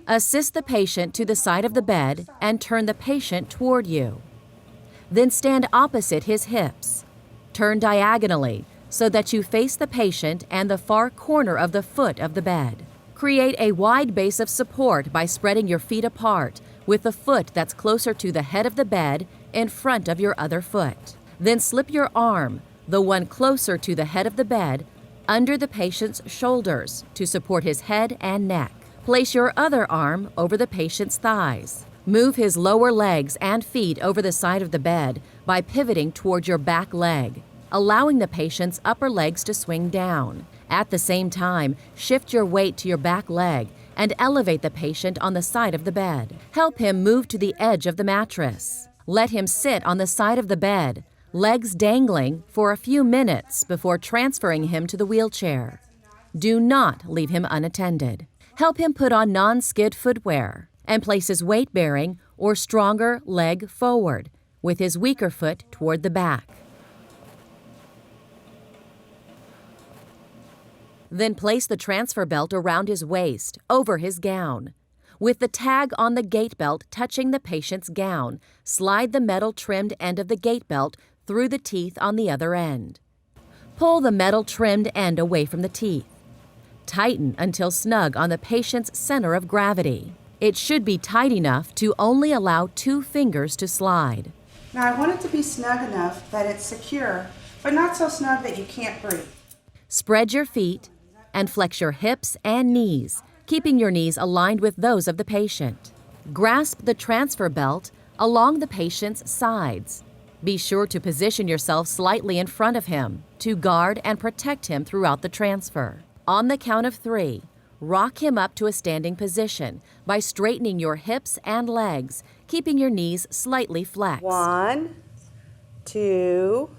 Assist the patient to the side of the bed and turn the patient toward you. Then stand opposite his hips. Turn diagonally so that you face the patient and the far corner of the foot of the bed. Create a wide base of support by spreading your feet apart, with the foot that's closer to the head of the bed in front of your other foot. Then slip your arm, the one closer to the head of the bed, under the patient's shoulders to support his head and neck. Place your other arm over the patient's thighs. Move his lower legs and feet over the side of the bed by pivoting toward your back leg, allowing the patient's upper legs to swing down. At the same time, shift your weight to your back leg and elevate the patient on the side of the bed. Help him move to the edge of the mattress. Let him sit on the side of the bed, legs dangling, for a few minutes before transferring him to the wheelchair. Do not leave him unattended. Help him put on non-skid footwear and place his weight-bearing or stronger leg forward, with his weaker foot toward the back. Then place the transfer belt around his waist, over his gown. With the tag on the gait belt touching the patient's gown, slide the metal-trimmed end of the gait belt through the teeth on the other end. Pull the metal-trimmed end away from the teeth. Tighten until snug on the patient's center of gravity. It should be tight enough to only allow 2 fingers to slide. Now I want it to be snug enough that it's secure, but not so snug that you can't breathe. Spread your feet and flex your hips and knees, keeping your knees aligned with those of the patient. Grasp the transfer belt along the patient's sides. Be sure to position yourself slightly in front of him to guard and protect him throughout the transfer. On the count of 3, rock him up to a standing position by straightening your hips and legs, keeping your knees slightly flexed. 1, 2,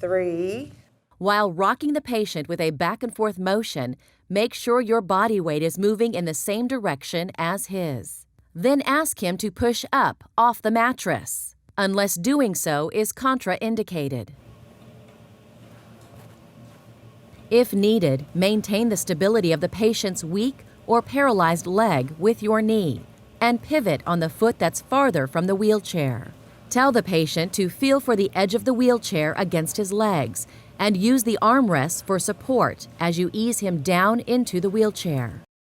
3. While rocking the patient with a back and forth motion, make sure your body weight is moving in the same direction as his. Then ask him to push up off the mattress, unless doing so is contraindicated. If needed, maintain the stability of the patient's weak or paralyzed leg with your knee and pivot on the foot that's farther from the wheelchair. Tell the patient to feel for the edge of the wheelchair against his legs and use the armrests for support as you ease him down into the wheelchair.